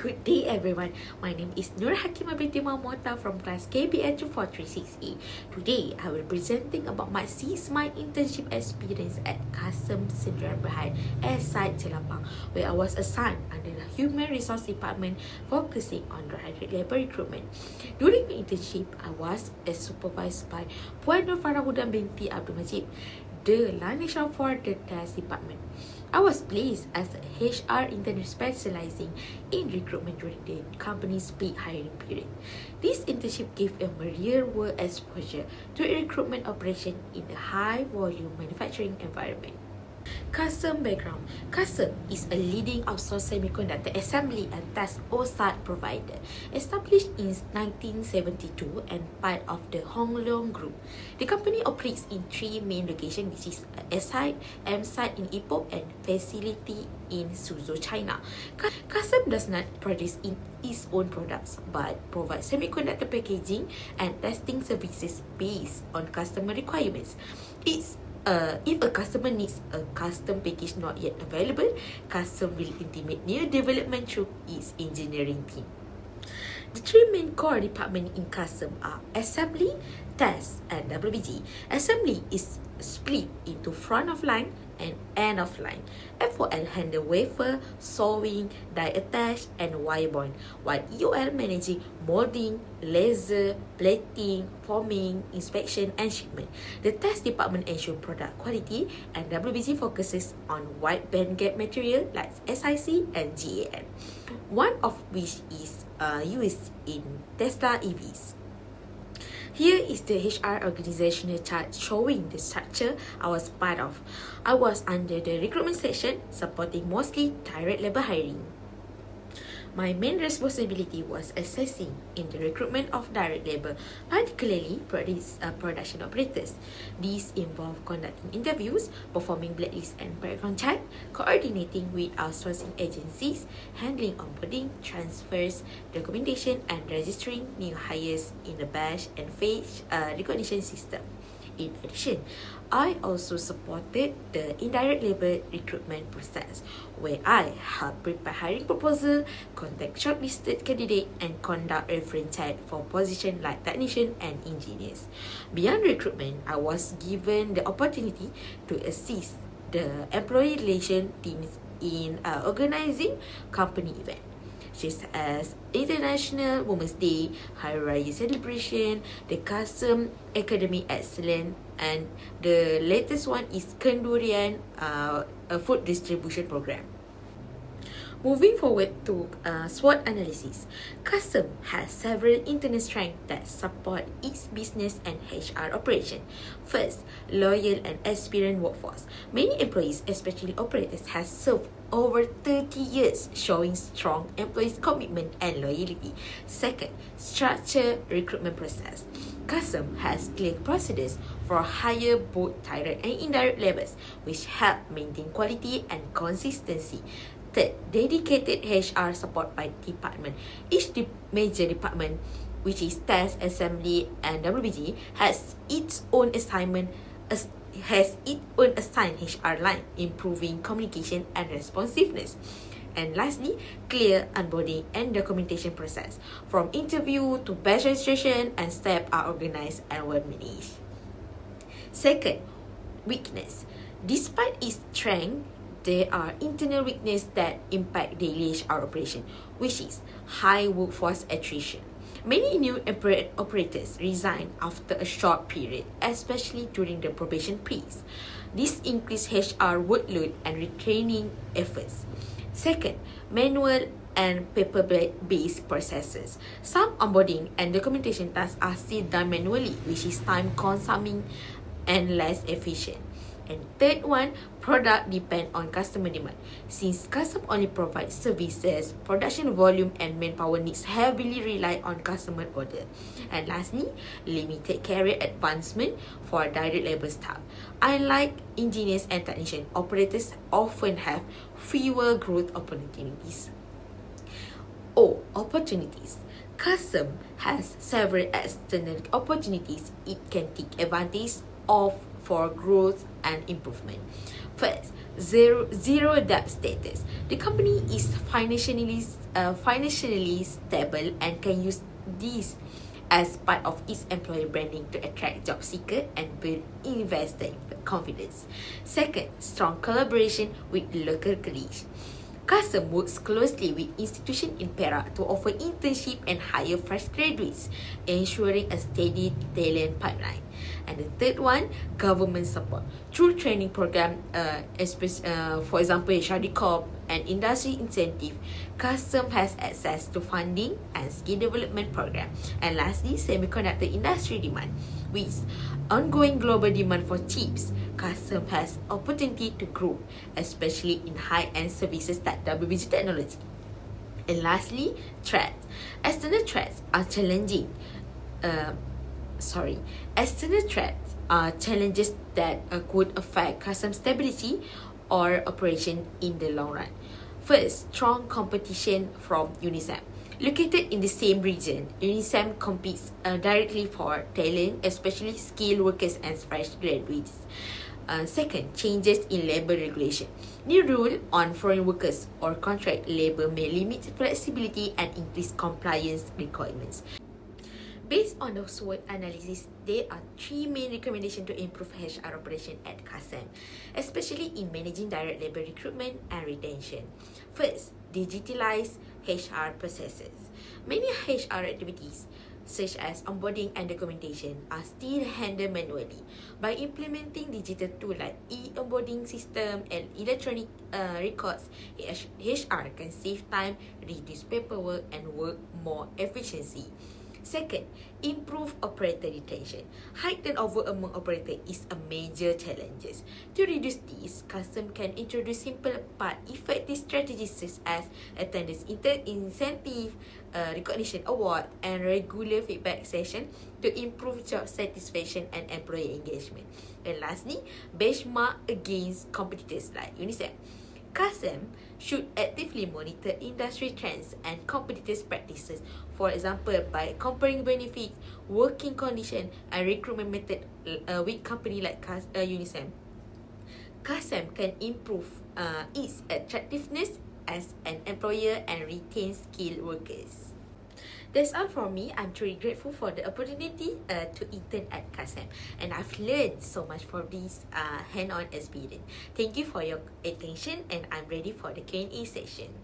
Good day everyone, my name is Nur Hakimah Binti Mohktar from class KBN24368. Today, I will be presenting about my 6-month internship experience at Carsem Site Jelapang, where I was assigned under the Human Resource Department focusing on graduate labour recruitment. During my internship, I was supervised by Puan Nur Binti the line HR for the test department. I was placed as a HR intern specializing in recruitment during the company's peak hiring period. This internship gave a real-world exposure to a recruitment operation in a high-volume manufacturing environment. Carsem background. Carsem is a leading outsourced semiconductor assembly and test OSAT provider, established in 1972 and part of the Hong Leong Group. The company operates in 3 main locations, which is a site, M site in Ipoh, and facility in Suzhou, China. Carsem does not produce its own products, but provides semiconductor packaging and testing services based on customer requirements. If a customer needs a custom package not yet available, Carsem will intimate new development through its engineering team. The 3 main core departments in Carsem are Assembly, Test, and WBG. Assembly is split into front of line and end of line. FOL handle wafer, sewing, die attach, and wire bond, while EOL managing molding, laser, plating, forming, inspection, and shipment. The test department ensure product quality, and WBG focuses on wide bandgap material like SiC and GaN, one of which is used in Tesla EVs. Here is the HR organizational chart showing the structure I was part of. I was under the recruitment section, supporting mostly direct labor hiring. My main responsibility was assessing in the recruitment of direct labor, particularly production operators. These involve conducting interviews, performing blacklist and background check, coordinating with outsourcing agencies, handling onboarding, transfers, documentation, and registering new hires in the batch and phase recognition system. In addition, I also supported the indirect labor recruitment process, where I helped prepare hiring proposal, contact shortlisted candidate, and conduct reference check for positions like technician and engineers. Beyond recruitment, I was given the opportunity to assist the employee relation teams in organizing company events, such as International Women's Day, Hari Raya celebration, the Carsem Academy Excellence, and the latest one is Kendurian, a food distribution program. Moving forward to SWOT analysis, Carsem has several internal strengths that support its business and HR operation. First, loyal and experienced workforce. Many employees, especially operators, have served over 30 years, showing strong employees' commitment and loyalty. Second, structured recruitment process. Carsem has clear procedures for hire both direct and indirect labors, which help maintain quality and consistency. Third, dedicated HR support by department. Each major department, which is test, assembly, and WBG, has its own assigned HR line, improving communication and responsiveness. And lastly, clear onboarding and documentation process. From interview to batch registration and step are organized and well managed. Second, weakness. Despite its strength, there are internal weaknesses that impact daily HR operation, which is high workforce attrition. Many new operators resign after a short period, especially during the probation phase. This increases HR workload and retraining efforts. Second, manual and paper-based processes. Some onboarding and documentation tasks are still done manually, which is time-consuming and less efficient. And third one, product depend on customer demand. Since Carsem only provides services, production volume and manpower needs heavily rely on customer order. And lastly, limited career advancement for direct labor staff. Unlike engineers and technicians, operators often have fewer growth opportunities. Opportunities. Carsem has several external opportunities it can take advantage of for growth and improvement. First, zero debt status. The company is financially stable and can use this as part of its employer branding to attract job seeker and build investor confidence. Second, strong collaboration with local colleagues. Carsem works closely with institutions in Perak to offer internship and hire fresh graduates, ensuring a steady talent pipeline. And the third one, government support. Through training program, for example, HRD Corp and industry incentive, Carsem has access to funding and skill development program. And lastly, semiconductor industry demand. With ongoing global demand for chips, Carsem has opportunity to grow, especially in high-end services like WBG technology. And lastly, threats. External threats are challenging. External threats are challenges that could affect Carsem stability or operation in the long run. First, strong competition from UNISEM. Located in the same region, UNISEM competes directly for talent, especially skilled workers and fresh graduates. Second, changes in labour regulation. New rule on foreign workers or contract labour may limit flexibility and increase compliance requirements. Based on the SWOT analysis, there are three main recommendations to improve HR operation at Carsem, especially in managing direct labour recruitment and retention. First, digitalize HR processes. Many HR activities, such as onboarding and documentation, are still handled manually. By implementing digital tools like e-onboarding system and electronic records, HR can save time, reduce paperwork, and work more efficiently. Second, improve operator retention. High turnover among operators is a major challenge. To reduce this, Carsem can introduce simple but effective strategies such as attendance incentive, recognition award, and regular feedback session to improve job satisfaction and employee engagement. And lastly, benchmark against competitors like UNICEF. Carsem should actively monitor industry trends and competitors' practices, for example, by comparing benefits, working conditions, and recruitment method with companies like UNICEF. Carsem can improve its attractiveness as an employer and retain skilled workers. That's all from me. I'm truly grateful for the opportunity to intern at Carsem, and I've learned so much from this hand-on experience. Thank you for your attention, and I'm ready for the Q&A session.